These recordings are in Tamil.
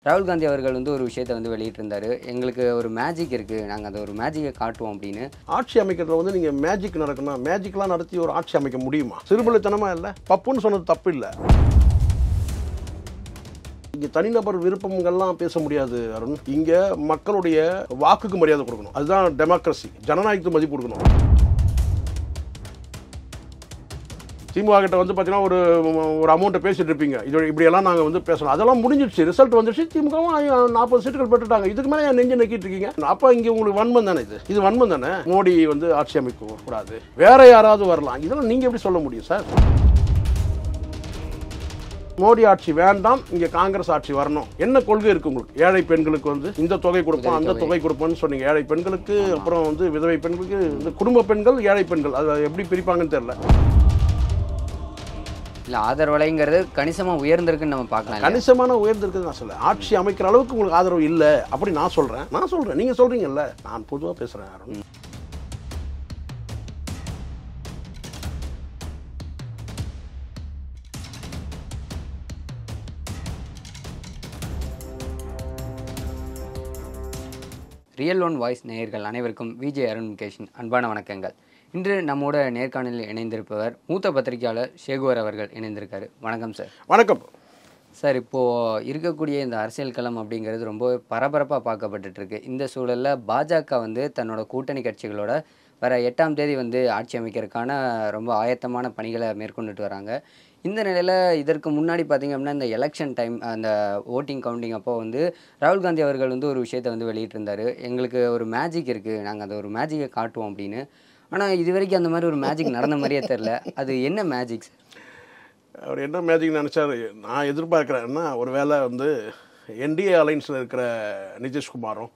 ராகுல் காந்தி அவர்கள் வந்து ஒரு விஷயத்தை வந்து வெளியிட்டிருந்தாரு. எங்களுக்கு ஒரு மேஜிக் இருக்குது, நாங்கள் அந்த ஒரு மேஜிக்கை காட்டுவோம் அப்படின்னு. ஆட்சி அமைக்கிறதுல வந்து நீங்கள் மேஜிக் நடக்கணும், மேஜிக்லாம் நடத்தி ஒரு ஆட்சி அமைக்க முடியுமா? சிறுபிள்ளைத்தனமாக இல்லை, பப்புன்னு சொன்னது தப்பு இல்லை. இங்கே தனிநபர் விருப்பங்கள்லாம் பேச முடியாது அருண். இங்கே மக்களுடைய வாக்குக்கு மரியாதை கொடுக்கணும். அதுதான் டெமோக்ரஸி, ஜனநாயகத்துக்கு மதிப்பு கொடுக்கணும். திமுக கிட்ட வந்து பார்த்தீங்கன்னா ஒரு அமௌண்ட்டை பேசிட்டு இருப்பீங்க, இது இப்படியெல்லாம் நாங்கள் வந்து பேசணும், அதெல்லாம் முடிஞ்சிடுச்சு, ரிசல்ட் வந்துடுச்சு, திமுகவும் 40 சீட்டுகள் பெற்றுட்டாங்க, இதுக்கு மேலே என் நெஞ்சு நக்கிட்டு இருக்கீங்க. அப்போ இங்கே உங்களுக்கு வன்மம் தானே, இது வன்மம் தானே. மோடி வந்து ஆட்சி அமைக்க கூடாது, வேற யாராவது வரலாம், இதெல்லாம் நீங்கள் எப்படி சொல்ல முடியும் சார்? மோடி ஆட்சி வேண்டாம், இங்கே காங்கிரஸ் ஆட்சி வரணும். என்ன கொள்கை இருக்கு உங்களுக்கு? ஏழை பெண்களுக்கு வந்து இந்த தொகை கொடுப்போம், அந்த தொகை கொடுப்போம்னு சொன்னீங்க. ஏழை பெண்களுக்கு, அப்புறம் வந்து விதவை பெண்களுக்கு, இந்த குடும்ப பெண்கள், ஏழை பெண்கள், அதை எப்படி பிரிப்பாங்கன்னு தெரியல. இல்லை, ஆதரவலைங்கிறது கணிசமாக உயர்ந்திருக்குன்னு நம்ம பார்க்கலாம். கணிசமான உயர்ந்திருக்குன்னு நான் சொல்ல, ஆட்சி அமைக்கிற அளவுக்கு உங்களுக்கு ஆதரவு இல்லை அப்படி நான் சொல்கிறேன். நீங்கள் சொல்கிறீங்கல்ல, நான் பொதுவாக பேசுகிறேன் யாரும். ரியல் ஒன் வாய்ஸ் நேயர்கள் அனைவருக்கும் விஜய் அருண் முகேஷின் அன்பான வணக்கங்கள். இன்று நம்மோட நேர்காணலில் இணைந்திருப்பவர் மூத்த பத்திரிகையாளர் சேகுவர் அவர்கள் இணைந்திருக்காரு. வணக்கம் சார். வணக்கம் சார். இப்போது இருக்கக்கூடிய இந்த அரசியல் களம் அப்படிங்கிறது ரொம்ப பரபரப்பாக பார்க்கப்பட்டுருக்கு. இந்த சூழலில் பாஜக வந்து தன்னோட கூட்டணி கட்சிகளோட வர 8ஆம் தேதி வந்து ஆட்சி அமைக்கிறதுக்கான ரொம்ப ஆயத்தமான பணிகளை மேற்கொண்டுட்டு வராங்க. இந்த நிலையில் இதற்கு முன்னாடி பார்த்திங்க அப்படின்னா இந்த எலெக்ஷன் டைம், அந்த ஓட்டிங் கவுண்டிங் அப்போ வந்து ராகுல் காந்தி அவர்கள் வந்து ஒரு விஷயத்தை வந்து வெளியிட்டிருந்தார். எங்களுக்கு ஒரு மேஜிக் இருக்குது, நாங்கள் அந்த ஒரு மேஜிக்கை காட்டுவோம் அப்படின்னு. ஆனால் இது வரைக்கும் அந்த மாதிரி ஒரு மேஜிக் நடந்த மாதிரியே தெரில. அது என்ன மேஜிக் சார்? அவர் என்ன மேஜிக் நினச்சார்? நான் எதிர்பார்க்குறேன்னா, ஒரு வேளை வந்து என்டிஏ அலைன்ஸில் இருக்கிற நிதிஷ்குமாரும்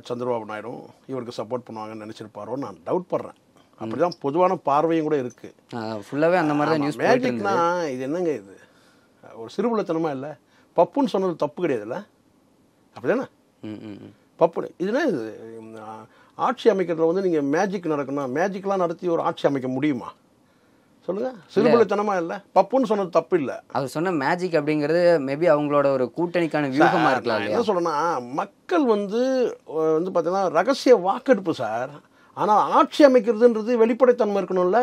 சந்திரபாபு நாயுடும் இவருக்கு சப்போர்ட் பண்ணுவாங்கன்னு நினச்சிருப்பாரோ நான் டவுட் பண்ணுறேன். அப்படிதான் பொதுவான பார்வையும் கூட இருக்குது. ஃபுல்லாகவே அந்த மாதிரி தான் நியூஸ். மேஜிக்னா இது என்னங்க, இது ஒரு சிறுபிள்ளைத்தனமாக இல்லை, பப்புன்னு சொன்னது தப்பு கிடையாதுல்ல, அப்படி தானே பப்பு. இதுனா இது ஆட்சி அமைக்கிறதுல வந்து நீங்கள் மேஜிக் நடக்கணும், மேஜிக்லாம் நடத்தி ஒரு ஆட்சி அமைக்க முடியுமா? சொல்லுங்கள். சிறுபிள்ளைத்தனமாக இல்லை, பப்புன்னு சொன்னது தப்பு இல்லை. அவர் சொன்ன மேஜிக் அப்படிங்கிறது மேபி அவங்களோட ஒரு கூட்டணிக்கான வியூகமாக இருக்கலாம். என்ன சொல்லணும்னா, மக்கள் வந்து பார்த்தீங்கன்னா ரகசிய வாக்கெடுப்பு சார். ஆனால் ஆட்சி அமைக்கிறதுன்றது வெளிப்படைத்தன்மை இருக்கணும்ல.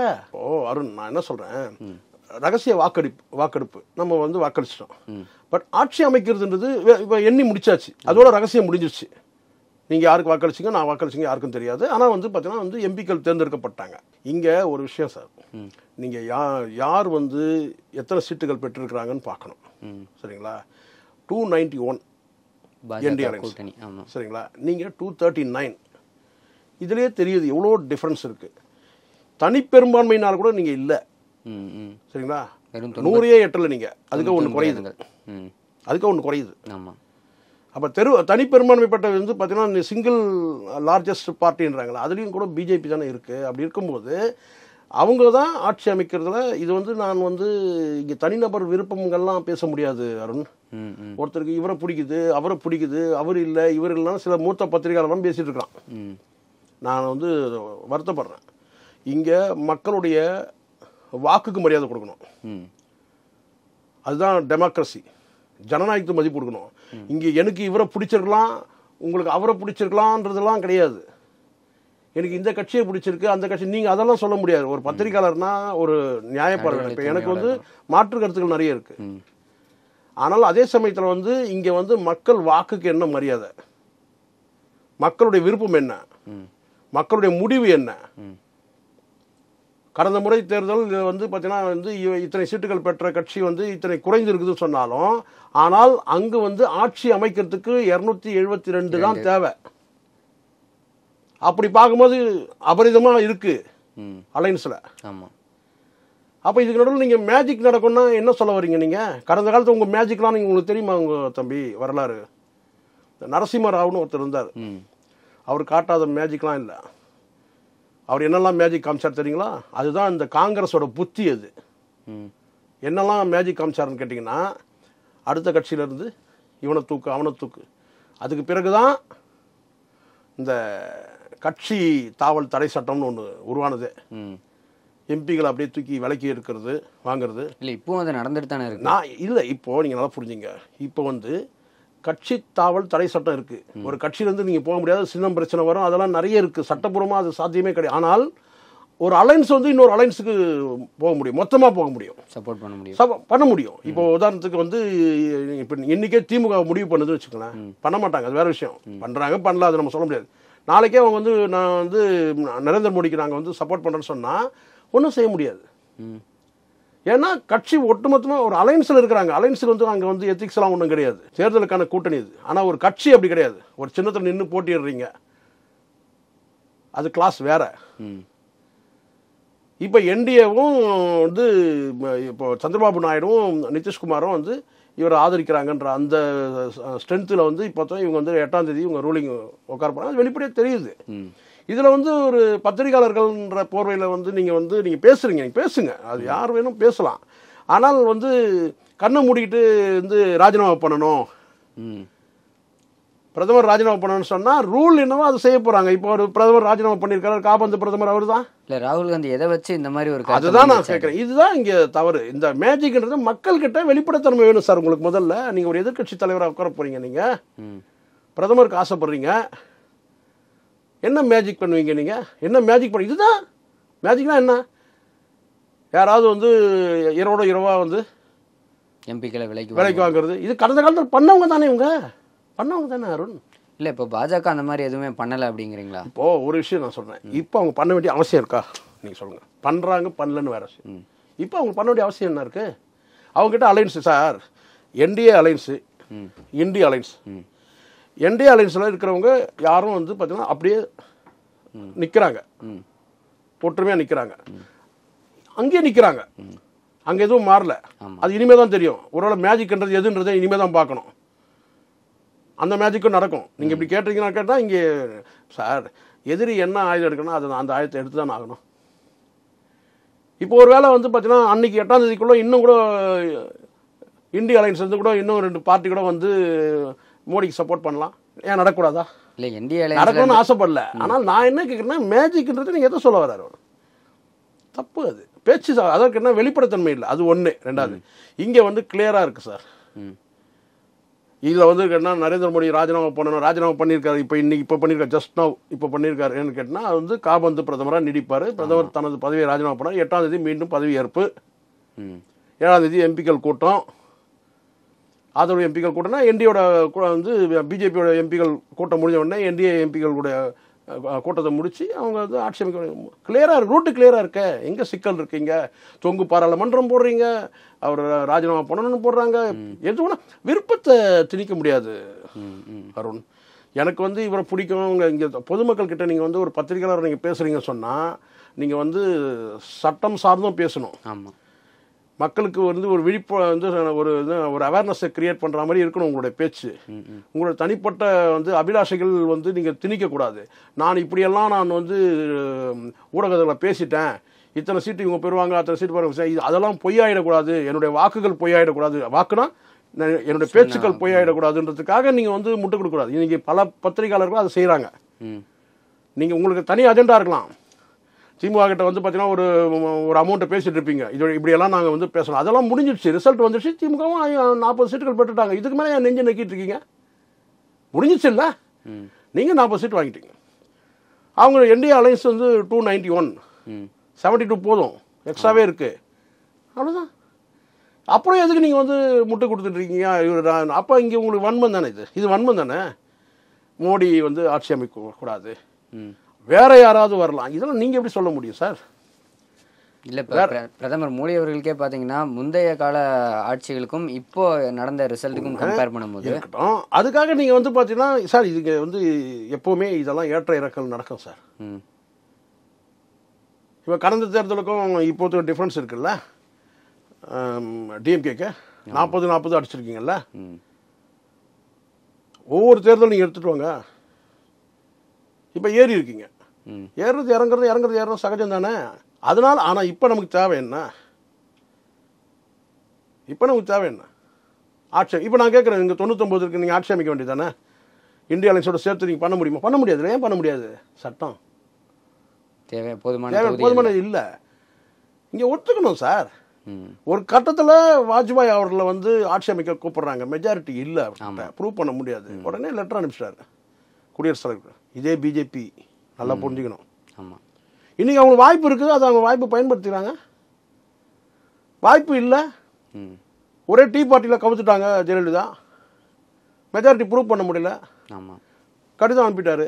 அருண், நான் என்ன சொல்கிறேன், ரகசிய வாக்கெடுப்பு நம்ம வந்து வாக்களிச்சிட்டோம். பட் ஆட்சி அமைக்கிறதுன்றது இப்போ எண்ணி முடிச்சாச்சு, அதோட ரகசியம் முடிஞ்சிருச்சு. நீங்கள் யாருக்கு வாக்களிச்சிங்க, நான் வாக்களிச்சிங்க யாருக்கும் தெரியாது. ஆனால் வந்து பார்த்தீங்கன்னா வந்து எம்பிக்கள் தேர்ந்தெடுக்கப்பட்டாங்க. இங்கே ஒரு விஷயம் சார், நீங்கள் யார் வந்து எத்தனை சீட்டுகள் பெற்றிருக்கிறாங்கன்னு பார்க்கணும். சரிங்களா? 291 என்டிஏ கூட்டணி, சரிங்களா? நீங்கள் 239. இதுலேயே தெரியுது எவ்வளோ டிஃப்ரென்ஸ் இருக்குது. தனிப்பெரும்பான்மையினால் கூட நீங்கள் இல்லை, சரிங்களா? 100 எட்டல நீங்கள், அதுக்கு ஒன்று குறையுது. ஆமாம். அப்போ தனிப்பெரும்பான்மைப்பட்ட வந்து பார்த்தீங்கன்னா சிங்கிள் லார்ஜஸ்ட் பார்ட்டின்றாங்களா, அதுலேயும் கூட பிஜேபி தானே இருக்குது. அப்படி இருக்கும்போது அவங்க தான் ஆட்சி அமைக்கிறதுல இது வந்து நான் வந்து இங்கே தனிநபர் விருப்பங்கள்லாம் பேச முடியாது அருண். ஒருத்தருக்கு இவரை பிடிக்குது, அவரை பிடிக்குது, அவர் இல்லை இவர் இல்லைன்னா சில மூத்த பத்திரிகையாளர்லாம் பேசிகிட்டு இருக்கான். நான் வந்து வருத்தப்படுறேன். இங்கே மக்களுடைய வாக்குக்கு மரியாதை கொடுக்கணும், அதுதான் டெமோக்ரஸி, ஜனநாயகத்துக்கு மதிப்பு கொடுக்கணும். இங்கே எனக்கு இவரை பிடிச்சிருக்கலாம், உங்களுக்கு அவரை பிடிச்சிருக்கலான்றதெல்லாம் கிடையாது. எனக்கு இந்த கட்சியை பிடிச்சிருக்கு, அந்த கட்சி, நீங்கள் அதெல்லாம் சொல்ல முடியாது. ஒரு பத்திரிகையாளர்னா ஒரு நியாயப்பார்வை. இப்போ எனக்கு வந்து மாற்று கருத்துக்கள் நிறைய இருக்கு. ஆனால் அதே சமயத்தில் வந்து இங்கே வந்து மக்கள் வாக்குக்கு என்ன மரியாதை, மக்களுடைய விருப்பம் என்ன, மக்களுடைய முடிவு என்ன. கடந்த முறை தேர்தல் வந்து பார்த்தீங்கன்னா வந்து இத்தனை சீட்டுகள் பெற்ற கட்சி வந்து இத்தனை குறைந்து இருக்குதுன்னு சொன்னாலும், ஆனால் அங்கு வந்து ஆட்சி அமைக்கிறதுக்கு 272 தான் தேவை. அப்படி பார்க்கும்போது அபரிதமாக இருக்கு அலைன்ஸில். அப்போ இதுக்கு நடுவில் நீங்கள் மேஜிக் நடக்கும்னா என்ன சொல்ல வரீங்க? நீங்கள் கடந்த காலத்தில் உங்கள் மேஜிக்லாம் நீங்கள் உங்களுக்கு தெரியுமா? உங்கள் தம்பி வரலாறு, நரசிம்ம ராவ்னு ஒருத்தர் இருந்தார், அவர் காட்டாத மேஜிக்லாம் இல்லை. அவர் என்னெல்லாம் மேஜிக் காமிச்சார் தெரியுங்களா? அதுதான் இந்த காங்கிரஸோட புத்தி. அது என்னெல்லாம் மேஜிக் காமிச்சாருன்னு கேட்டிங்கன்னா, அடுத்த கட்சியிலேருந்து இவனை தூக்கு அவனை தூக்கு. அதுக்கு பிறகு தான் இந்த கட்சி தாவல் தடை சட்டம்னு ஒன்று உருவானது. எம்பிகளை அப்படியே தூக்கி விலக்கி எடுக்கிறது, வாங்கிறது. இல்லை, இப்போ அது நடந்துட்டு தானே இருக்கு. நான் இல்லை, இப்போது நீங்கள் நல்லா புரிஞ்சுங்க. இப்போ வந்து கட்சி தாவல் தடை சட்டம் இருக்குது. ஒரு கட்சியிலேருந்து நீங்கள் போக முடியாது, சின்னம் பிரச்சனை வரும், அதெல்லாம் நிறைய இருக்குது. சட்டப்பூர்வமாக அது சாத்தியமே கிடையாது. ஆனால் ஒரு அலைன்ஸ் வந்து இன்னொரு அலைன்ஸுக்கு போக முடியும், மொத்தமாக போக முடியும், சப்போர்ட் பண்ண முடியும். இப்போ உதாரணத்துக்கு வந்து இப்போ இன்னைக்கே திமுக முடிவு பண்ணுதுன்னு வச்சுக்கலாம், பண்ண மாட்டாங்க, அது வேற விஷயம். பண்ணுறாங்க பண்ணல, அது நம்ம சொல்ல முடியாது. நாளைக்கே அவங்க வந்து நான் வந்து நரேந்திர மோடிக்கு நாங்கள் வந்து சப்போர்ட் பண்ணுறேன்னு சொன்னால் ஒன்றும் செய்ய முடியாது. ஏன்னா கட்சி ஒட்டுமொத்தமாக ஒரு அலைன்ஸில் இருக்கிறாங்க. அலைன்ஸில் வந்து அங்கே வந்து எத்திக்ஸ்லாம் ஒன்றும் கிடையாது, தேர்தலுக்கான கூட்டணி இது. ஆனால் ஒரு கட்சி அப்படி கிடையாது. ஒரு சின்னத்தில் நின்று போட்டிடுறீங்க, அது கிளாஸ் வேற. இப்போ என்டிஏவும் வந்து இப்போ சந்திரபாபு நாயுடுவும் நிதிஷ்குமாரும் வந்து இவரை ஆதரிக்கிறாங்கன்ற அந்த ஸ்ட்ரென்த்தில் வந்து இப்போ தான் இவங்க வந்து 8ஆம் தேதி இவங்க ரூலிங் உட்கார போகிறாங்க. அது வெளிப்படையாக தெரியுது. இதில் வந்து ஒரு பத்திரிகையாளர்கள்ன்ற போர்வையில் வந்து நீங்கள் பேசுகிறீங்க, நீங்கள் பேசுங்க, அது யார் வேணும் பேசலாம். ஆனால் வந்து கண்ணை மூடிக்கிட்டு வந்து ராஜினாமா பண்ணணும், பிரதமர் ராஜினாமா பண்ணணும்னு சொன்னால் ரூல் என்னவோ அதை செய்ய போகிறாங்க. இப்போ ஒரு பிரதமர் ராஜினாமா பண்ணியிருக்காரு, காபந்து பிரதமர் அவர் தான். இல்லை, ராகுல் காந்தி எதை வச்சு இந்த மாதிரி ஒரு அதுதான் நான் கேட்குறேன். இதுதான் இங்கே தவறு. இந்த மேஜிக்ன்றது மக்கள்கிட்ட வெளிப்படைத்தன்மை வேணும் சார். உங்களுக்கு முதல்ல நீங்கள் ஒரு எதிர்க்கட்சி தலைவராக உட்கார போகிறீங்க, நீங்கள் பிரதமருக்கு ஆசைப்படுறீங்க, என்ன மேஜிக் பண்ணுவீங்க நீங்கள்? என்ன மேஜிக் பண்ண? இதுதான் மேஜிக்னா என்ன? யாராவது வந்து இரவா வந்து எம்பிக்களை விலைக்கு வாங்குறது, இது கடந்த காலத்தில் பண்ணவங்க தானே, இவங்க பண்ணவங்க தானே அருண். இல்லை, இப்போ பாஜக அந்த மாதிரி எதுவுமே பண்ணலை அப்படிங்கிறீங்களா? இப்போது ஒரு விஷயம் நான் சொல்கிறேன், இப்போ அவங்க பண்ண வேண்டிய அவசியம் இருக்கா? நீங்கள் சொல்லுங்கள். பண்ணுறாங்க பண்ணலன்னு வேறு விஷயம். இப்போ அவங்க பண்ண வேண்டிய அவசியம் என்ன இருக்குது? அவங்ககிட்ட அலைன்ஸு சார், என்டிஏ அலைன்ஸு, இந்திய அலைன்ஸ். என்டிஏ அலைன்ஸில் இருக்கிறவங்க யாரும் வந்து பார்த்தீங்கன்னா அப்படியே நிற்கிறாங்க, ஒற்றுமையாக நிற்கிறாங்க, அங்கேயே நிற்கிறாங்க, அங்கே எதுவும் மாறல. அது இனிமேல் தான் தெரியும். ஒருவேளை மேஜிக்ன்றது எதுன்றதை இனிமேல் தான் பார்க்கணும். அந்த மேஜிக்கும் நடக்கும். நீங்கள் இப்படி கேட்டீங்கன்னா கேட்டால் இங்கே சார் எதிரி என்ன ஆயுதம் எடுக்கணும், அது அந்த ஆயுதத்தை எடுத்து தான் ஆகணும். இப்போ ஒரு வேளை வந்து பார்த்தீங்கன்னா அன்றைக்கி 8ஆம் தேதிக்குள்ளே இன்னும் கூட இந்திய அலைன்ஸ் வந்து கூட இன்னும் 2 பார்ட்டி கூட வந்து மோடிக்கு சப்போர்ட் பண்ணலாம். ஏன் நடக்கூடாதா? இல்லை, இந்திய நடக்கணும்னு ஆசைப்படல. ஆனால் நான் என்ன கேட்குறேன்னா, மேஜிக்ன்றது நீங்கள் எதை சொல்ல வர்றாரு? தப்பு. அது பேச்சு சார், அதற்கு என்ன வெளிப்படைத்தன்மை இல்லை, அது ஒன்று. ரெண்டாவது, இங்கே வந்து கிளியராக இருக்குது சார். இதில் வந்து கேட்டால் நரேந்திர மோடி ராஜினாமா பண்ணணும், ராஜினாமா பண்ணியிருக்காரு. இப்போ பண்ணியிருக்காரு, ஜஸ்ட் நவ் இப்போ பண்ணியிருக்காரு. ஏன்னு கேட்டால் அது வந்து காபந்து பிரதமராக நீடிப்பார். பிரதமர் தனது பதவியை ராஜினாமா பண்ணார். 8ஆம் தேதி மீண்டும் பதவி ஏற்பு. 7ஆம் தேதி எம்பிக்கள் கூட்டம், ஆதரவு எம்பிக்கள் கூட்டம்னா என்டியோட வந்து பிஜேபியோட எம்பிக்கள் கூட்டம் முடிஞ்ச உடனே என்டிஏ எம்பிக்களுடைய கூட்டத்தை முடித்து அவங்க வந்து ஆட்சி அமைக்க கிளியராக இருக்கு. ரூட்டு கிளியராக இருக்க. எங்கே சிக்கல் இருக்கீங்க? தொங்கு பாராளுமன்றம் போடுறீங்க, அவர் ராஜினாமா பண்ணணும்னு போடுறாங்க. எதுவும்னா விருப்பத்தை திணிக்க முடியாது அருண். எனக்கு வந்து இவரை பிடிக்கும். இங்கே பொதுமக்கள் கிட்ட நீங்கள் வந்து ஒரு பத்திரிகையாளர் நீங்கள் பேசுகிறீங்கன்னு சொன்னால் நீங்கள் வந்து சட்டம் சார்ந்தும் பேசணும். ஆமாம், மக்களுக்கு வந்து ஒரு விழிப்பு வந்து ஒரு அவேர்னஸை கிரியேட் பண்ணுற மாதிரி இருக்கணும் உங்களுடைய பேச்சு. உங்களோட தனிப்பட்ட வந்து அபிலாஷைகள் வந்து நீங்கள் திணிக்கக்கூடாது. நான் இப்படியெல்லாம் நான் வந்து ஊடகத்தில் பேசிட்டேன், இத்தனை சீட்டு இவங்க பெறுவாங்க, அத்தனை சீட்டு பெறுவாங்க, அதெல்லாம் பொய்யாயிடக்கூடாது, என்னுடைய வாக்குகள் பொய்யாயிடக்கூடாது. வாக்குனா என்னுடைய பேச்சுக்கள் பொய்யாயிடக்கூடாதுன்றதுக்காக நீங்கள் வந்து முட்டு கொடுக்கூடாது. இன்றைக்கி பல பத்திரிகையாளர்கள் அதை செய்கிறாங்க. நீங்கள் உங்களுக்கு தனி அஜெண்டா இருக்கலாம். திமுக கிட்ட வந்து பார்த்தீங்கன்னா ஒரு அமௌண்ட்டை பேசிட்டு இருப்பீங்க, இது இப்படியெல்லாம் நாங்கள் வந்து பேசலாம். அதெல்லாம் முடிஞ்சிடுச்சு, ரிசல்ட் வந்துடுச்சு. திமுகவும் 40 சீட்டுகள் பெற்றுட்டாங்க. இதுக்கு மேலே என் நெஞ்சு நக்கிட்டு இருக்கீங்க? முடிஞ்சிச்சு இல்லை? நீங்கள் 40 சீட் வாங்கிட்டீங்க. அவங்க என்டிஏ அலைன்ஸ் வந்து 291, 72 போதும், எக்ஸ்ட்ராவே இருக்குது. அவ்வளோதான். அப்புறம் எதுக்கு நீங்கள் வந்து முட்டு கொடுத்துட்ருக்கீங்க? அப்போ இங்கே உங்களுக்கு வன்மம் தானே? இது வன்மம் தானே? மோடி வந்து ஆட்சி அமைக்கக்கூடாது, வேற யாராவது வரலாம், இதெல்லாம் நீங்கள் எப்படி சொல்ல முடியும் சார்? இல்லை, இப்போ பிரதமர் மோடி அவர்களுக்கே பார்த்தீங்கன்னா முந்தைய கால ஆட்சிகளுக்கும் இப்போ நடந்த ரிசல்ட்டுக்கும் கம்பேர் பண்ணும்போது அதுக்காக நீங்கள் வந்து பார்த்தீங்கன்னா சார் இதுக்கு வந்து எப்போவுமே இதெல்லாம் ஏற்ற இறக்கல் நடக்கும் சார். இப்போ கடந்த தேர்தலுக்கும் இப்போது டிஃப்ரென்ஸ் இருக்குல்ல. டிஎம்கேக்கு 40 அடிச்சிருக்கீங்கல்ல. ஒவ்வொரு தேர்தலும் நீங்கள் எடுத்துகிட்டு வாங்க. இப்போ ஏறி இருக்கீங்க, ஏறுறது இறங்குறது சகஜம் தானே. அதனால ஆனால் இப்போ நமக்கு தேவை என்ன? ஆட்சி. இப்போ நான் கேட்குறேன், இங்கே 99 இருக்கு, நீங்கள் ஆட்சி அமைக்க வேண்டியது தானே? இந்திய அலைன்ஸோட சேர்த்து நீங்கள் பண்ண முடியுமா? பண்ண முடியாது. ஏன் பண்ண முடியாது? சட்டம் போதுமான இல்லை. இங்கே ஒத்துக்கணும் சார். ஒரு கட்டத்தில் வாஜ்பாய் அவர்களை வந்து ஆட்சி அமைக்க கூப்பிடுறாங்க, மெஜாரிட்டி இல்லை, ப்ரூவ் பண்ண முடியாது. உடனே லெட்டர் அனுப்பிச்சிட்டாரு குடியரசுத் தலைவர். இதே பிஜேபி நல்லா புரிஞ்சுக்கணும். ஆமாம், இன்னைக்கு அவங்களுக்கு வாய்ப்பு இருக்குது, அதை அவங்க வாய்ப்பு பயன்படுத்திக்கிறாங்க. வாய்ப்பு இல்லை, ஒரே டீ பார்ட்டியில் கவுத்துட்டாங்க ஜெயலலிதா, மெஜாரிட்டி ப்ரூவ் பண்ண முடியல. ஆமாம், கடிதம் அனுப்பிட்டாரு,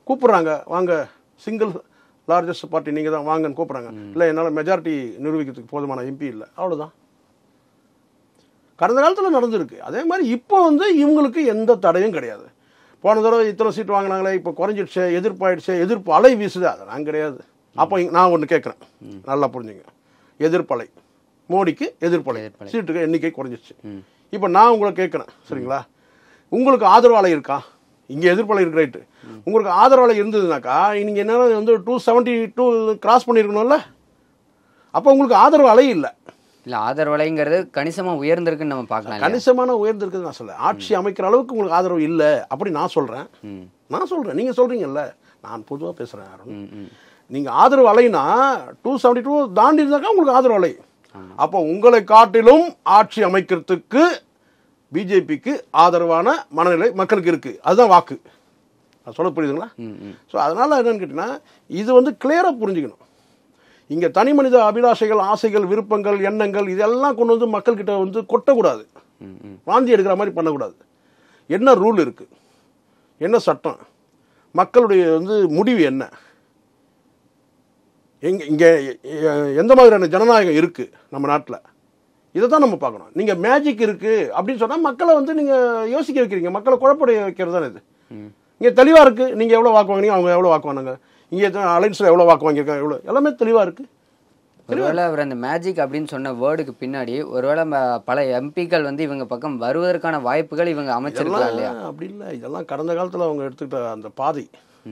கூப்பிட்றாங்க வாங்க, சிங்கிள் லார்ஜஸ்ட் பார்ட்டி நீங்கள் தான் வாங்கன்னு கூப்பிட்றாங்க. இல்லை, என்னால் மெஜாரிட்டி நிரூபிக்கிறதுக்கு போதுமான எம்பி இல்லை, அவ்வளோதான். கடந்த காலத்தில் நடந்திருக்கு. அதே மாதிரி இப்போ வந்து இவங்களுக்கு எந்த தடையும் கிடையாது. போன தடவை இத்தனை சீட் வாங்கினாங்களே, இப்போ குறைஞ்சிடுச்சு, எதிர்ப்பாயிடுச்சு, எதிர்ப்பு அலை வீசுது, அதெல்லாம் கிடையாது. அப்போ நான் ஒன்று கேட்குறேன், நல்லா புரிஞ்சுங்க. எதிர்ப்பலை, மோடிக்கு எதிர்ப்பலை, சீட்டுக்கு எண்ணிக்கை குறைஞ்சிடுச்சு. இப்போ நான் உங்களை கேட்குறேன், சரிங்களா, உங்களுக்கு ஆதரவு அலை இருக்கா? இங்கே எதிர்ப்பலை இருக்கு, ரைட்டு. உங்களுக்கு ஆதரவு அலை இருந்ததுனாக்கா நீங்கள் என்ன வந்து 272 கிராஸ் பண்ணியிருக்கணும்ல. அப்போ உங்களுக்கு ஆதரவு அலை இல்லை. இல்லை, ஆதரவு அலைங்கிறது கணிசமாக உயர்ந்திருக்குன்னு நம்ம பார்க்கலாம். கணிசமான உயர்ந்திருக்குன்னு நான் சொல்ல, ஆட்சி அமைக்கிற அளவுக்கு உங்களுக்கு ஆதரவு இல்லை அப்படி நான் சொல்கிறேன். நீங்கள் சொல்கிறீங்கல்ல, நான் பொதுவாக பேசுகிறேன். நீங்கள் ஆதரவு அலைனா 272 தாண்டி இருந்தாக்கா உங்களுக்கு ஆதரவு அலை. அப்போ உங்களை காட்டிலும் ஆட்சி அமைக்கிறதுக்கு பிஜேபிக்கு ஆதரவான மனநிலை மக்களுக்கு இருக்கு, அதுதான் வாக்கு. அது சொல்ல புரியுதுங்களா? ஸோ அதனால என்னன்னு கேட்டீங்கன்னா, இது வந்து கிளியராக புரிஞ்சுக்கணும். இங்கே தனி மனித அபிலாஷைகள், ஆசைகள், விருப்பங்கள், எண்ணங்கள் இதெல்லாம் கொண்டு வந்து மக்கள்கிட்ட வந்து கொட்டக்கூடாது, வாந்தி எடுக்கிற மாதிரி பண்ணக்கூடாது. என்ன ரூல் இருக்கு, என்ன சட்டம், மக்களுடைய வந்து முடிவு என்ன, இங்கே எந்த மாதிரியான ஜனநாயகம் இருக்கு நம்ம நாட்டில், இதை தான் நம்ம பார்க்கணும். நீங்கள் மேஜிக் இருக்குது அப்படின்னு சொன்னால் மக்களை வந்து நீங்கள் யோசிக்க வைக்கிறீங்க, மக்களை குழப்படைய வைக்கிறது தானே இது. இங்கே தெளிவாக இருக்குது, நீங்கள் எவ்வளோ வாக்கு வாங்கினீங்க, அவங்க எவ்வளோ வாக்கு வாங்கினாங்க, இங்கே அலைன்ஸில் எவ்வளோ வாக்கு வாங்கியிருக்காங்க, எவ்வளோ, எல்லாமே தெளிவாக இருக்குது. ஒருவேளை அவர் அந்த மேஜிக் அப்படின்னு சொன்ன வேர்டுக்கு பின்னாடி ஒருவேளை பல எம்பிக்கள் வந்து இவங்க பக்கம் வருவதற்கான வாய்ப்புகள் இவங்க அமைச்சிருக்கலாம் இல்லையா? அப்படி இல்லை, இதெல்லாம் கடந்த காலத்தில் அவங்க எடுத்துக்கிட்ட அந்த பாதை.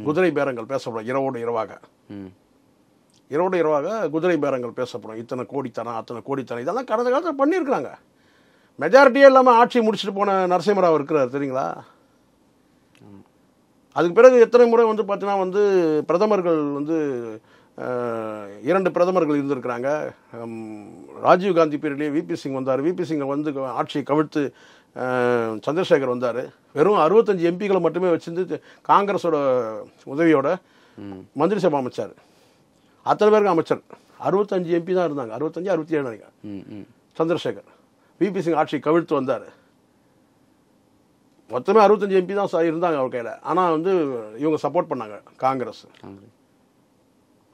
குதிரை பேரங்கள் பேசப்படும் இரவோடு இரவாக, இரவோடு இரவாக குதிரை பேரங்கள் பேசப்படும். இத்தனை கோடித்தனம், அத்தனை கோடித்தனம், இதெல்லாம் கடந்த காலத்தில் பண்ணியிருக்கிறாங்க. மெஜாரிட்டியே இல்லாமல் ஆட்சியை முடிச்சுட்டு போன நரசிம்மராவ் இருக்கிறார், தெரியுங்களா? அதுக்கு பிறகு எத்தனை முறை வந்து பார்த்தீங்கன்னா வந்து பிரதமர்கள் வந்து 2 பிரதமர்கள் இருந்திருக்கிறாங்க. ராஜீவ்காந்தி பீரியட்லேயே விபி சிங் வந்தார். விபி சிங்கை வந்து ஆட்சியை கவிழ்த்து சந்திரசேகர் வந்தார். வெறும் 65 எம்பிகளை மட்டுமே வச்சிருந்து காங்கிரஸோட உதவியோட மந்திரி சபை அமைச்சார். அத்தனை பேருக்கு அமைச்சர் 65 எம்பி தான் இருந்தாங்க, 65 67 நினைக்கிறேன். சந்திரசேகர் விபி சிங் ஆட்சி கவிழ்த்து வந்தார். மொத்தமே 65 எம்பி தான் இருந்தாங்க அவர் கையில். ஆனால் வந்து இவங்க சப்போர்ட் பண்ணாங்க, காங்கிரஸ்.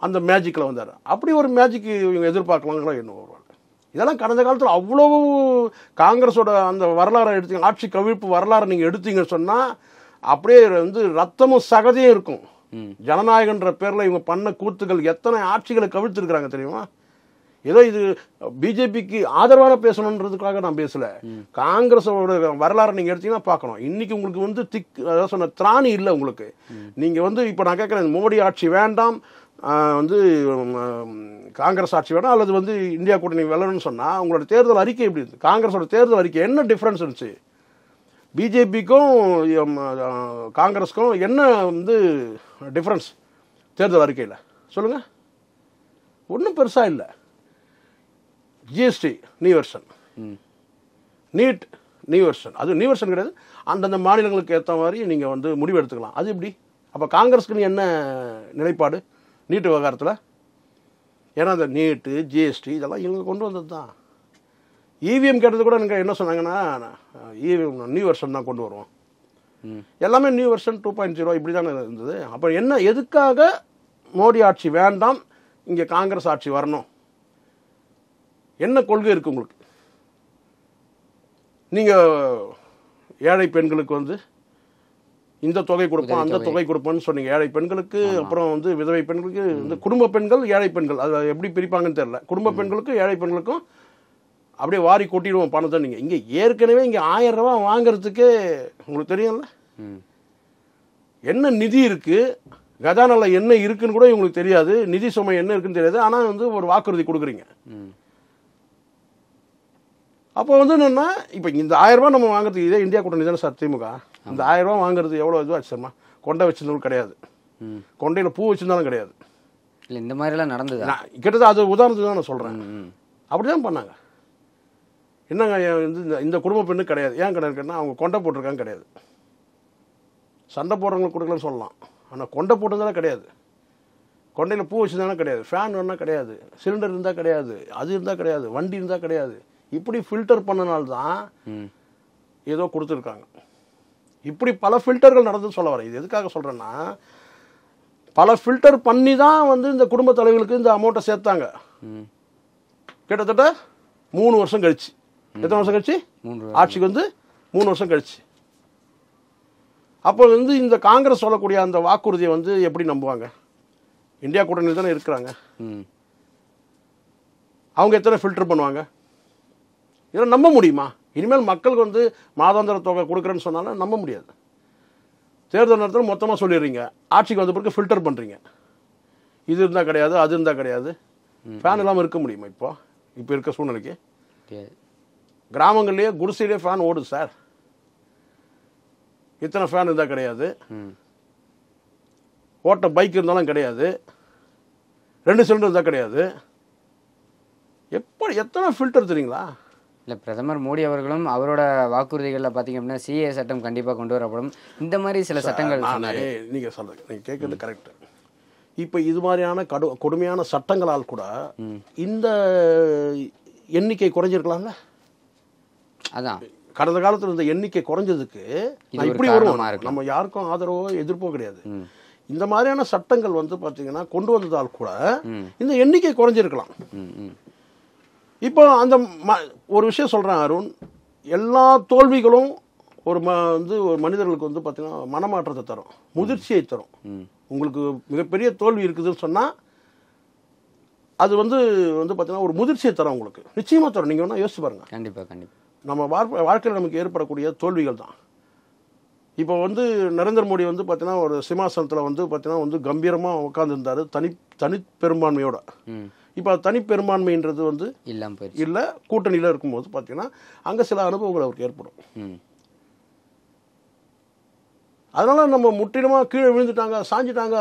அந்த மேஜிக்கில் வந்தார். அப்படி ஒரு மேஜிக் இவங்க எதிர்பார்க்கலாங்களோ என்ன வருவாங்க. இதெல்லாம் கடந்த காலத்தில் அவ்வளவு காங்கிரஸோட அந்த வரலாறை எடுத்தீங்க, ஆட்சி கவிழ்ப்பு வரலாறு நீங்கள் எடுத்தீங்கன்னு சொன்னால் அப்படியே வந்து ரத்தமும் சகதியும் இருக்கும். ஜனநாயகன்ற பேரில் இவங்க பண்ண கூத்துக்கள் எத்தனை ஆட்சிகளை கவிழ்த்திருக்கிறாங்க தெரியுமா? ஏதோ இது பிஜேபிக்கு ஆதரவாக பேசணுன்றதுக்காக நான் பேசல. காங்கிரஸோட வரலாறு நீங்கள் எடுத்தீங்கன்னா பார்க்கணும். இன்னைக்கு உங்களுக்கு வந்து அதாவது சொன்ன திராணி இல்லை உங்களுக்கு. நீங்கள் வந்து இப்போ நான் கேட்குறேன், மோடி ஆட்சி வேண்டாம், வந்து காங்கிரஸ் ஆட்சி வேண்டாம், அல்லது வந்து இந்தியா கூட்டணி வெல்லணும்னு சொன்னால் உங்களோட தேர்தல் அறிக்கை எப்படி இருந்துச்சு? காங்கிரஸோட தேர்தல் அறிக்கை என்ன டிஃப்ரென்ஸ் இருந்துச்சு? பிஜேபிக்கும் காங்கிரஸுக்கும் என்ன வந்து டிஃப்ரென்ஸ் தேர்தல் அறிக்கையில் சொல்லுங்கள்? ஒன்றும் பெருசாக இல்லை. GST new version, need new version, அது நியூ வெர்ஷன் கிடையாது, அந்தந்த மாநிலங்களுக்கு ஏற்ற மாதிரி நீங்கள் வந்து முடிவு எடுத்துக்கலாம். அது எப்படி? அப்போ காங்கிரஸுக்கு என்ன நிலைப்பாடு நீட்டு விவகாரத்தில்? ஏன்னா அந்த நீட்டு, ஜிஎஸ்டி இதெல்லாம் இவங்க கொண்டு வந்தது தான். இவிஎம் கேட்டது கூட நீங்கள் என்ன சொன்னாங்கன்னா, இவிஎம் நியூ வெர்ஷன் தான் கொண்டு வருவோம், எல்லாமே நியூ வெர்ஷன் 2.0 இப்படி தானே இருந்தது. அப்போ என்ன, எதுக்காக மோடி ஆட்சி வேண்டாம், இங்கே காங்கிரஸ் ஆட்சி வரணும்? என்ன கொள்கை இருக்கு உங்களுக்கு? நீங்கள் ஏழை பெண்களுக்கு வந்து இந்த தொகை கொடுப்போம், அந்த தொகை கொடுப்போம்னு சொன்னீங்க ஏழை பெண்களுக்கு. அப்புறம் வந்து விதவை பெண்களுக்கு, இந்த குடும்ப பெண்கள், ஏழை பெண்கள், அது எப்படி பிரிப்பாங்கன்னு தெரியல. குடும்ப பெண்களுக்கும் ஏழை பெண்களுக்கும் அப்படியே வாரி கொட்டிடுவோம் பணத்தை. நீங்கள் இங்கே ஏற்கனவே இங்கே 1000 ரூபா வாங்கிறதுக்கே உங்களுக்கு தெரியும்ல என்ன நிதி இருக்குது, கஜானாவில் என்ன இருக்குன்னு கூட உங்களுக்கு தெரியாது, நிதி சுமை என்ன இருக்குன்னு தெரியாது. ஆனால் வந்து ஒரு வாக்குறுதி கொடுக்குறீங்க. அப்போ வந்து என்னென்னா, இப்போ இந்த 1000 ரூபா நம்ம வாங்குறதுக்கு இதே இந்தியா கூட்டணி தானே சார் திமுக. இந்த 1000 ரூபா வாங்குறது எவ்வளோ இதுவாச்சு சார்மா? கொண்டை வச்சிருந்தாலும் கிடையாது, கொண்டையில் பூ வச்சிருந்தாலும் கிடையாது. இல்லை, இந்த மாதிரிலாம் நடந்தது கிட்டத்தட்ட அது உதாரணத்துக்கு தான் நான் சொல்கிறேன். அப்படி தான் பண்ணாங்க. என்னங்க இந்த குடும்ப பெண்ணு கிடையாது. ஏன் கிடையாதுன்னா அவங்க கொண்டை போட்டிருக்காங்க கிடையாது. சண்டை போடுறவங்களுக்கு கொடுக்கலன்னு சொல்லலாம். ஆனால் கொண்டை போட்டதெல்லாம் கிடையாது. கொண்டையில் பூ வச்சுருந்தாலும் கிடையாது. ஃபேன் வேணால் கிடையாது. சிலிண்டர் இருந்தால் கிடையாது. அது இருந்தால் கிடையாது. வண்டி இருந்தால் கிடையாது. இப்படி ஃபில்டர் பண்ணனால்தான் ஏதோ கொடுத்துருக்காங்க. இப்படி பல ஃபில்டர்கள் நடந்து சொல்ல வரேன். இது எதுக்காக சொல்கிறேன்னா, பல ஃபில்டர் பண்ணி தான் இந்த குடும்ப தலைவர்களுக்கு இந்த அமௌண்ட்டை சேர்த்தாங்க. கிட்டத்தட்ட 3 வருஷம் கழிச்சு. எத்தனை வருஷம் கழிச்சு? ஆட்சிக்கு 3 வருஷம் கழிச்சு. அப்போ இந்த காங்கிரஸ் சொல்லக்கூடிய அந்த வாக்குறுதியை எப்படி நம்புவாங்க? இந்தியா கூட்டணியில் தானே இருக்கிறாங்க. அவங்க எத்தனை ஃபில்டர் பண்ணுவாங்க? இதெல்லாம் நம்ப முடியுமா? இனிமேல் மக்களுக்கு மாதாந்திர தொகை கொடுக்குறேன்னு சொன்னாலும் நம்ப முடியாது. தேர்தல் நேரத்தில் மொத்தமாக சொல்லிடுறீங்க. ஆட்சிக்கு வந்த பிறகு ஃபில்டர் பண்ணுறீங்க. இது இருந்தால் கிடையாது, அது இருந்தால் கிடையாது. ஃபேன் இல்லாமல் இருக்க முடியுமா? இப்போ இருக்க சூழ்நிலைக்கு கிராமங்கள்லேயே குடிசையிலே ஃபேன் ஓடுது சார். இத்தனை ஃபேன் இருந்தால் கிடையாது. ஓட்ட பைக் இருந்தாலும் கிடையாது. 2 சிலிண்டர் இருந்தால் கிடையாது. எத்தனை ஃபில்டர் தெரியுங்களா? இல்லை, பிரதமர் மோடி அவர்களும் அவரோட வாக்குறுதிகளில் பார்த்தீங்க அப்படின்னா சிஏ சட்டம் கண்டிப்பாக கொண்டு வரப்படும், இந்த மாதிரி சில சட்டங்கள் நீங்கள் சொல்லுங்க, நீங்கள் கேட்குறது கரெக்டு. இப்போ இது மாதிரியான கொடுமையான சட்டங்களால் கூட இந்த எண்ணிக்கை குறைஞ்சிருக்கலாம்ல. அதான் கடந்த காலத்தில் இந்த எண்ணிக்கை குறைஞ்சதுக்கு இப்படி வரும். நம்ம யாருக்கும் ஆதரவோ எதிர்ப்போ கிடையாது. இந்த மாதிரியான சட்டங்கள் பார்த்தீங்கன்னா கொண்டு வந்ததால் கூட இந்த எண்ணிக்கை குறைஞ்சிருக்கலாம். இப்போ அந்த ஒரு விஷயம் சொல்கிறேன் அருண், எல்லா தோல்விகளும் ஒரு ஒரு மனிதர்களுக்கு பார்த்தீங்கன்னா மனமாற்றத்தை தரும், முதிர்ச்சியை தரும். உங்களுக்கு மிகப்பெரிய தோல்வி இருக்குதுன்னு சொன்னால் அது பார்த்தீங்கன்னா ஒரு முதிர்ச்சியை தரும், உங்களுக்கு நிச்சயமாக தரும். நீங்கள் வேணால் யோசிச்சு பாருங்கள். கண்டிப்பாக கண்டிப்பாக நம்ம வாழ்க்கையில் நமக்கு ஏற்படக்கூடிய தோல்விகள் தான். இப்போ நரேந்திர மோடி பார்த்தீங்கன்னா ஒரு சிம்மாசனத்தில் பார்த்தீங்கன்னா கம்பீரமாக உட்காந்துருந்தார் தனி பெரும்பான்மையோட. இப்போ தனி பெரும்பான்மைன்றது இல்லை, கூட்டணியில் இருக்கும்போது பார்த்தீங்கன்னா அங்கே சில அனுபவங்கள் அவருக்கு ஏற்படும். அதனால் நம்ம முற்றிலுமாக கீழே விழுந்துட்டாங்க, சாஞ்சிட்டாங்க,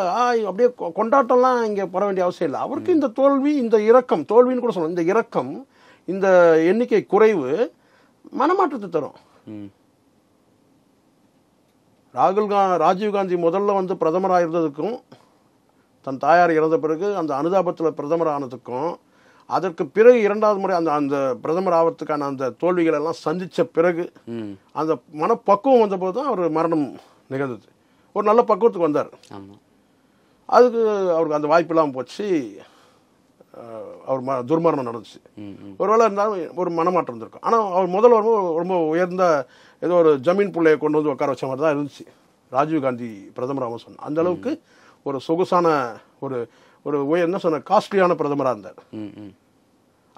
அப்படியே கொண்டாட்டம்லாம் இங்கே பட வேண்டிய அவசியம் இல்லை. அவருக்கு இந்த தோல்வி, இந்த இரக்கம், தோல்வின்னு கூட சொல்லணும், இந்த இரக்கம், இந்த எண்ணிக்கை குறைவு மனமாற்றத்தை தரும். ராஜீவ்காந்தி முதல்ல பிரதமராக இருந்ததுக்கும் தன் தாயார் இறந்த பிறகு அந்த அனுதாபத்தில் பிரதமர் ஆனதுக்கும் அதற்கு பிறகு 2வது முறை அந்த பிரதமர் ஆகிறதுக்கான அந்த தோல்விகள் எல்லாம் சந்தித்த பிறகு அந்த மனப்பக்குவம் வந்தபோது தான் அவர் மரணம் நிகழ்ந்தது. ஒரு நல்ல பக்குவத்துக்கு வந்தார். அதுக்கு அவருக்கு அந்த வாய்ப்பெல்லாம் போச்சு, அவர் துர்மரணம் நடந்துச்சு. ஒருவேளை இருந்தாலும் ஒரு மனமாற்றம் இருந்திருக்கும். ஆனால் அவர் முதல்ல ரொம்ப உயர்ந்த ஏதோ ஒரு ஜமீன் பிள்ளையை கொண்டு உட்கார வச்ச மாதிரி தான் இருந்துச்சு ராஜீவ்காந்தி பிரதமராக சொன்னார். அந்த அளவுக்கு ஒரு சொகுசான ஒரு என்ன சொன்ன காஸ்ட்லியான பிரதமராக இருந்தார்.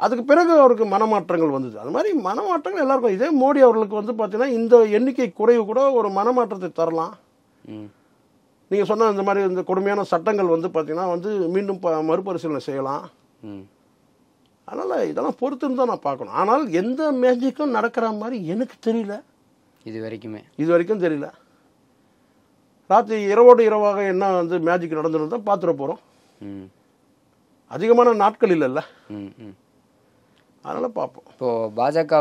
அதுக்கு பிறகு அவருக்கு மனமாற்றங்கள் வந்தது. அது மாதிரி மனமாற்றங்கள் எல்லாருக்கும். இதே மோடி அவர்களுக்கு பார்த்தீங்கன்னா இந்த எண்ணிக்கை குறைவு கூட ஒரு மனமாற்றத்தை தரலாம். நீங்கள் சொன்ன இந்த மாதிரி இந்த கொடுமையான சட்டங்கள் பார்த்தீங்கன்னா மீண்டும் மறுபரிசீலனை செய்யலாம். அதனால் இதெல்லாம் பொறுத்துன்னு தான் நான் பார்க்கணும். ஆனால் எந்த மேஜிக்கும் நடக்கிற மாதிரி எனக்கு தெரியல, இது வரைக்கும் தெரியல. ராத்திரி இரவோடு இரவாக என்ன மேஜிக் நடந்துருந்தா பார்த்துட போகிறோம். அதிகமான நாட்கள் இல்லைல்ல, அதனால் பார்ப்போம். இப்போது பாஜக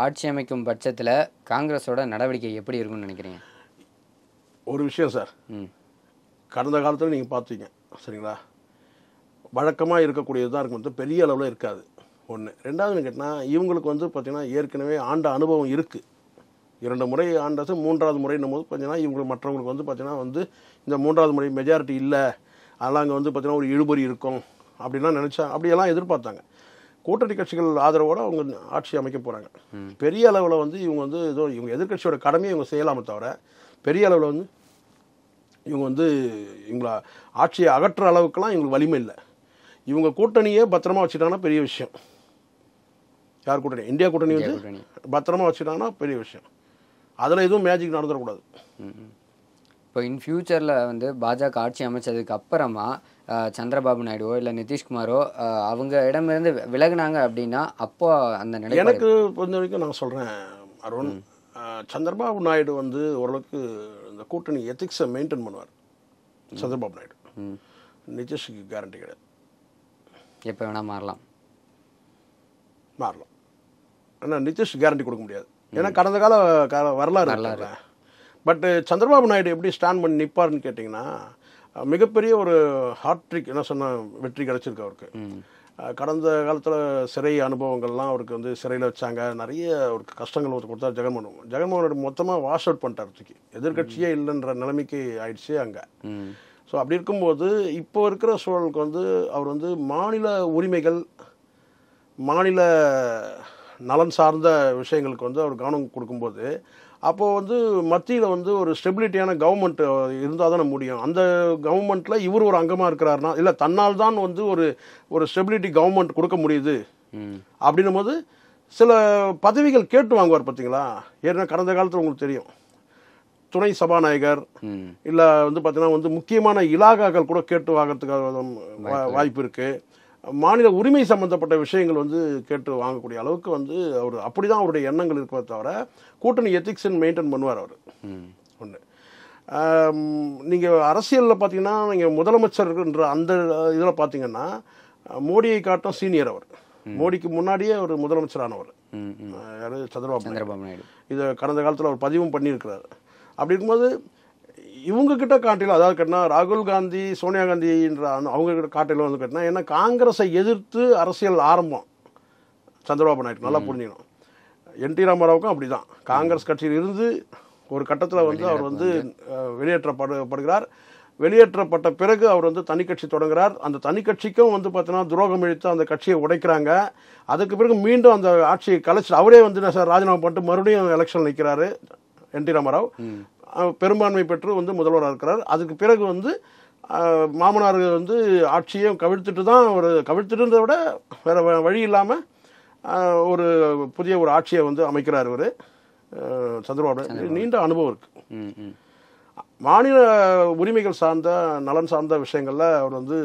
ஆட்சி அமைக்கும் பட்சத்தில் காங்கிரஸோட நடவடிக்கை எப்படி இருக்கும்னு நினைக்கிறீங்க? ஒரு விஷயம் சார், கடந்த காலத்தில் நீங்கள் பார்த்தீங்க சரிங்களா, வழக்கமாக இருக்கக்கூடியது தான் இருக்கும், பெரிய அளவில் இருக்காது. ஒன்று. ரெண்டாவதுன்னு கேட்டால் இவங்களுக்கு பார்த்தீங்கன்னா ஏற்கனவே ஆண்ட அனுபவம் இருக்குது. 2 முறை ஆண்டது, 3வது முறைன்னும் போது பார்த்தீங்கன்னா இவங்களுக்கு மற்றவங்களுக்கு பார்த்தீங்கன்னா இந்த 3வது முறை மெஜாரிட்டி இல்லை, அதெல்லாம் அங்கே பார்த்தீங்கன்னா ஒரு இழுபறி இருக்கும் அப்படின்லாம் நினச்சா, அப்படியெல்லாம் எதிர்பார்த்தாங்க. கூட்டணி கட்சிகள் ஆதரவோடு அவங்க ஆட்சி அமைக்க போகிறாங்க. பெரிய அளவில் இவங்க ஏதோ இவங்க எதிர்கட்சியோட கடமையை இவங்க செய்யலாமே தவிர பெரிய அளவில் இவங்க இவங்கள ஆட்சியை அகற்ற அளவுக்குலாம் இவங்களுக்கு வலிமை இல்லை. இவங்க கூட்டணியே பத்திரமா வச்சுட்டாங்கன்னா பெரிய விஷயம். யார் கூட்டணி? இந்தியா கூட்டணி பத்திரமா வச்சுட்டாங்கன்னா பெரிய விஷயம். அதில் எதுவும் மேஜிக் நடந்துடக்கூடாது. இப்போ இன் ஃபியூச்சரில் பாஜக ஆட்சி அமைச்சதுக்கு அப்புறமா சந்திரபாபு நாயுடுவோ இல்லை நிதிஷ்குமாரோ அவங்க இடமிருந்து விலகுனாங்க அப்படின்னா அப்போ அந்த நிலை எனக்கு பொறுத்த வரைக்கும் நான் சொல்கிறேன் அருண், சந்திரபாபு நாயுடு ஓரளவுக்கு இந்த கூட்டணி எத்திக்ஸை மெயின்டைன் பண்ணுவார். சந்திரபாபு நாயுடு. நிதிஷ்க்கு கேரண்டி கிடையாது. எப்போ வேணால் மாறலாம். மாறலாம். ஏன்னா நிதிஷ் கேரண்டி கொடுக்க முடியாது, ஏன்னா கடந்த கால வரலாறு. பட் சந்திரபாபு நாயுடு எப்படி ஸ்டாண்ட் பண்ணி நிற்பார்னு கேட்டிங்கன்னா, மிகப்பெரிய ஒரு ஹாட்ரிக் என்ன சொன்ன வெற்றி கிடச்சிருக்கு அவருக்கு. கடந்த காலத்தில் சிறை அனுபவங்கள்லாம் அவருக்கு வந்து சிறையில் வச்சாங்க, நிறைய அவருக்கு கஷ்டங்கள் அவருக்கு கொடுத்தார் ஜெகன்மோகன் மொத்தமாக வாஷ் அவுட் பண்ணிட்டார், தூக்கி எதிர்கட்சியே இல்லைன்ற நிலைமைக்கு ஆயிடுச்சு அங்கே. ஸோ அப்படி இருக்கும்போது இப்போ இருக்கிற சூழலுக்கு வந்து அவர் வந்து மாநில உரிமைகள், மாநில நலன் சார்ந்த விஷயங்களுக்கு வந்து அவர் கவனம் கொடுக்கும்போது, அப்போது வந்து மத்தியில் வந்து ஒரு ஸ்டெபிலிட்டியான கவர்மெண்ட் இருந்தால் தானே முடியும். அந்த கவர்மெண்ட்டில் இவர் ஒரு அங்கமாக இருக்கிறாருனா, இல்லை தன்னால் தான் வந்து ஒரு ஸ்டெபிலிட்டி கவர்மெண்ட் கொடுக்க முடியுது அப்படின்னும் போது சில பதவிகள் கேட்டு வாங்குவார். பார்த்தீங்களா, ஏன்னா கடந்த காலத்தில் உங்களுக்கு தெரியும், துணை சபாநாயகர் இல்லை வந்து பார்த்தீங்கன்னா வந்து முக்கியமான இலாகாக்கள் கூட கேட்டு வாங்கிறதுக்காக வாய்ப்பு இருக்குது. மாநில உரிமை சம்பந்தப்பட்ட விஷயங்கள் வந்து கேட்டு வாங்கக்கூடிய அளவுக்கு வந்து அவர் அப்படி தான் அவருடைய எண்ணங்கள் இருக்கிறத தவிர கூட்டணி எத்திக்ஸ்ன்னு மெயின்டைன் பண்ணுவார் அவர். ஒன்று, நீங்கள் அரசியலில் பார்த்தீங்கன்னா, நீங்கள் முதலமைச்சர்ன்ற அந்த இதில் பார்த்தீங்கன்னா மோடியை காட்டும் சீனியர் அவர். மோடிக்கு முன்னாடியே அவர் முதலமைச்சரானவர் யார், சந்திரபாபு நாயுடு. இதை கடந்த காலத்தில் அவர் பதிவும் பண்ணியிருக்கிறார். அப்படி இருக்கும்போது இவங்க கிட்ட காட்டிலும், அதாவது கேட்டினா ராகுல் காந்தி சோனியா காந்தின்ற அவங்க கிட்ட காட்டிலும் வந்து கேட்டினா, ஏன்னா காங்கிரஸை எதிர்த்து அரசியல் ஆரம்பம் சந்திரபாபு நாயுடு நல்லா புரிஞ்சுக்கணும். என்டி ராமாராவுக்கும் அப்படி தான், காங்கிரஸ் கட்சியில் இருந்து ஒரு கட்டத்தில் வந்து அவர் வந்து வெளியேற்றப்படுகிறார். வெளியேற்றப்பட்ட பிறகு அவர் வந்து தனி கட்சி தொடங்குகிறார். அந்த தனி கட்சிக்கும் வந்து பார்த்தீங்கன்னா துரோகம் இழுத்து அந்த கட்சியை உடைக்கிறாங்க. அதுக்கு பிறகு மீண்டும் அந்த ஆட்சியை கலைச்சிட்டு அவரே வந்து சார் ராஜினாமா பண்ணிட்டு மறுபடியும் எலெக்ஷன் நிற்கிறாரு என்டி ராமாராவ். பெரும்பான்மை பெற்று வந்து முதல்வராக இருக்கிறார். அதுக்கு பிறகு வந்து மாமனார் வந்து ஆட்சியை கவிழ்த்துட்டு தான் ஒரு கவிழ்த்துட்டுன்றத விட வேறு வழி இல்லாமல் ஒரு புதிய ஒரு ஆட்சியை வந்து அமைக்கிறார் இவர் சந்திரபாபு. நீண்ட அனுபவம் இருக்குது. மாநில உரிமைகள் சார்ந்த நலன் சார்ந்த விஷயங்களில் அவர் வந்து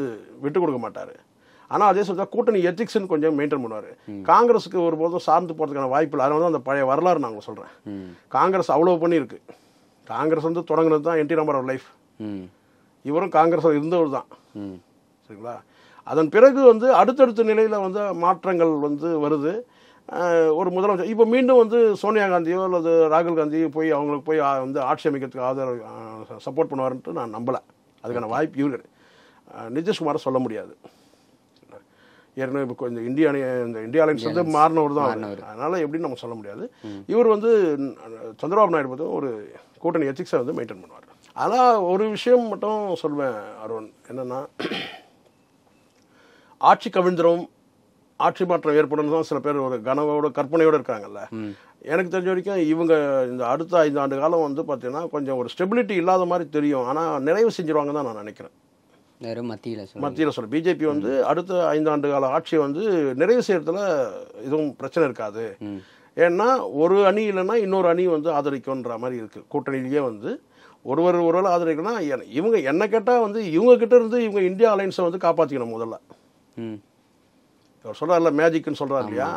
விட்டு கொடுக்க மாட்டார். ஆனால் அதே சமயத்தில் கூட்டணி எத்திக்ஸ்ன்னு கொஞ்சம் மெயின்டைன் பண்ணுவார். காங்கிரஸுக்கு ஒருபோதும் சார்ந்து போகிறதுக்கான வாய்ப்பு இல்லை. அதனால தான் அந்த பழைய வரலாறு நான் சொல்கிறேன். காங்கிரஸ் அவ்வளோ பண்ணியிருக்கு. காங்கிரஸ் வந்து தொடங்குனது தான் என்டி ராமாராவ் லைஃப். இவரும் காங்கிரஸில் இருந்தவர் தான், சரிங்களா. அதன் பிறகு வந்து அடுத்தடுத்த நிலையில் வந்து மாற்றங்கள் வந்து வருது. ஒரு முதலமைச்சர் இப்போ மீண்டும் வந்து சோனியா காந்தியோ அல்லது ராகுல் காந்தியோ போய் அவங்களுக்கு போய் வந்து ஆட்சி அமைக்கிறதுக்கு ஆதரவு சப்போர்ட் பண்ணுவார்ன்ட்டு நான் நம்பலை. அதுக்கான வாய்ப்பு இவர் நிதிஷ்குமாரை சொல்ல முடியாது. ஏற்கனவே இப்போ இந்த இந்தியா அலைன்ஸ் வந்து மாறினவர் தான், அதனால் எப்படின்னு நம்ம சொல்ல முடியாது. இவர் வந்து சந்திரபாபு நாயுடு பார்த்து ஒரு கூட்டணி எத்திக்ஸை வந்து மெயின்டைன் பண்ணுவார். ஆனால் ஒரு விஷயம் மட்டும் சொல்வேன் அருண், என்னென்னா ஆட்சி கவிழ்ந்துரும், ஆட்சி மாற்றம் ஏற்படும் தான் சில பேர் ஒரு கனவோட கற்பனையோடு இருக்காங்கல்ல. எனக்கு தெரிஞ்ச வரைக்கும் இவங்க இந்த அடுத்த 5 ஆண்டு காலம் வந்து பார்த்தீங்கன்னா கொஞ்சம் ஒரு ஸ்டெபிலிட்டி இல்லாத மாதிரி தெரியும். ஆனால் நிறைவு செஞ்சிருவாங்க தான் நான் நினைக்கிறேன். மத்தியில் சொல்ல பிஜேபி வந்து அடுத்த 5 ஆண்டு கால ஆட்சியை வந்து நிறைவு செய்யறதுல எதுவும் பிரச்சனை இருக்காது. ஏன்னா ஒரு அணி இல்லைன்னா இன்னொரு அணி வந்து ஆதரிக்கும்ன்ற மாதிரி இருக்குது. கூட்டணியிலேயே வந்து ஒருவர் ஆதரிக்கணும்னா இவங்க என்ன கேட்டால் வந்து இவங்க கிட்ட இருந்து இவங்க இந்தியா அலைன்ஸை வந்து காப்பாற்றிக்கணும் முதல்ல. அவர் சொல்கிறார்ல மேஜிக்னு சொல்கிறார் இல்லையா,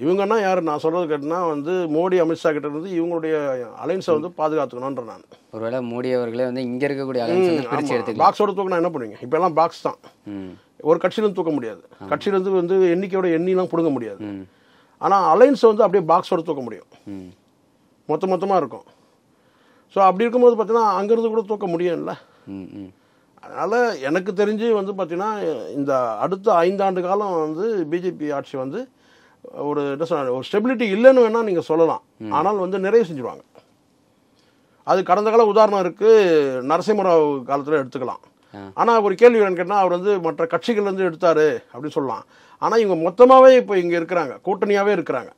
இவங்கன்னா யார் நான் சொல்கிறது கேட்டினா வந்து மோடி அமித்ஷா கிட்ட இருந்து இவங்களுடைய அலைன்ஸை வந்து பாதுகாத்துக்கணுன்ற நான். ஒருவேளை மோடி அவர்களே வந்து இங்கே இருக்கக்கூடிய அலைன்ஸ் பாக்ஸோட தூக்கினா என்ன பண்ணுவீங்க? இப்போ எல்லாம் பாக்ஸ் தான், ஒரு கட்சியிலேருந்து தூக்க முடியாது, கட்சியிலேருந்து வந்து எண்ணிக்கையோட எண்ணிலாம் பிடுங்க முடியாது. ஆனால் அலைன்ஸை வந்து அப்படியே பாக்ஸோட தூக்க முடியும், மொத்தமாக இருக்கும். ஸோ அப்படி இருக்கும்போது பார்த்தீங்கன்னா அங்கேருந்து கூட தூக்க முடியும்ல. அதனால் எனக்கு தெரிஞ்சு வந்து பார்த்தீங்கன்னா இந்த அடுத்த 5 ஆண்டு காலம் வந்து பிஜேபி ஆட்சி வந்து ஒரு என்ன சொல்ல ஒரு ஸ்டெபிலிட்டி இல்லைன்னு வேணால் நீங்கள் சொல்லலாம். ஆனால் வந்து நிறைவு செஞ்சுருவாங்க. அது கடந்த கால உதாரணம் இருக்குது, நரசிம்மராவ் காலத்தில் எடுத்துக்கலாம். ஆனால் ஒரு கேள்வி என்னன்னு கேட்டால் அவர் வந்து மற்ற கட்சிகள்லேருந்து எடுத்தார் அப்படின்னு சொல்லலாம். ஆனால் இவங்க மொத்தமாகவே இப்போ இங்கே இருக்கிறாங்க, கூட்டணியாகவே இருக்கிறாங்க.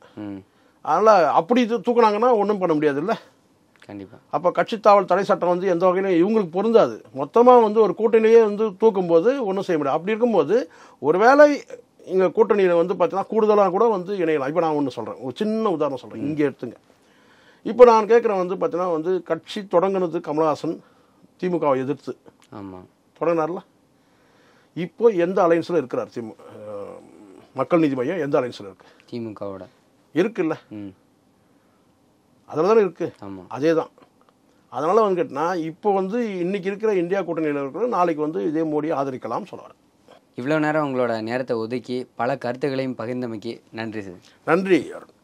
அதனால் அப்படி தூக்குனாங்கன்னா ஒன்றும் பண்ண முடியாது இல்லை. கண்டிப்பாக. அப்போ கட்சி தாவல் தடை சட்டம் வந்து எந்த வகையிலும் இவங்களுக்கு பொருந்தாது. மொத்தமாக வந்து ஒரு கூட்டணியே வந்து தூக்கும்போது ஒன்றும் செய்ய முடியாது. அப்படி இருக்கும்போது ஒருவேளை இங்கே கூட்டணியில் வந்து பார்த்தீங்கன்னா கூடுதலாக கூட வந்து இணையலாம். இப்போ நான் ஒன்று சொல்கிறேன், ஒரு சின்ன உதாரணம் சொல்கிறேன், இங்கே எடுத்துங்க. இப்போ நான் கேட்குறேன் வந்து பார்த்தீங்கன்னா வந்து கட்சி தொடங்கினது கமலஹாசன் திமுகவை எதிர்த்து தொடங்கினார்ல. இப்போ எந்த அலைன்ஸில் இருக்கிறார்? மக்கள் நீதி மையம் எந்த அலைன்ஸில் இருக்குது? திமுகவோட இருக்குல்ல, அதில் தானே இருக்குது. அதே தான். அதனால் வந்து கேட்டினா இப்போ வந்து இன்றைக்கி இருக்கிற இந்தியா கூட்டணியில் இருக்கிற நாளைக்கு வந்து இதே மோடியை ஆதரிக்கலாம்னு சொல்லுவார். இவ்வளோ நேரம் உங்களோட நேரத்தை ஒதுக்கி பல கருத்துக்களையும் பகிர்ந்தமைக்கு நன்றி சார். நன்றி அருண்.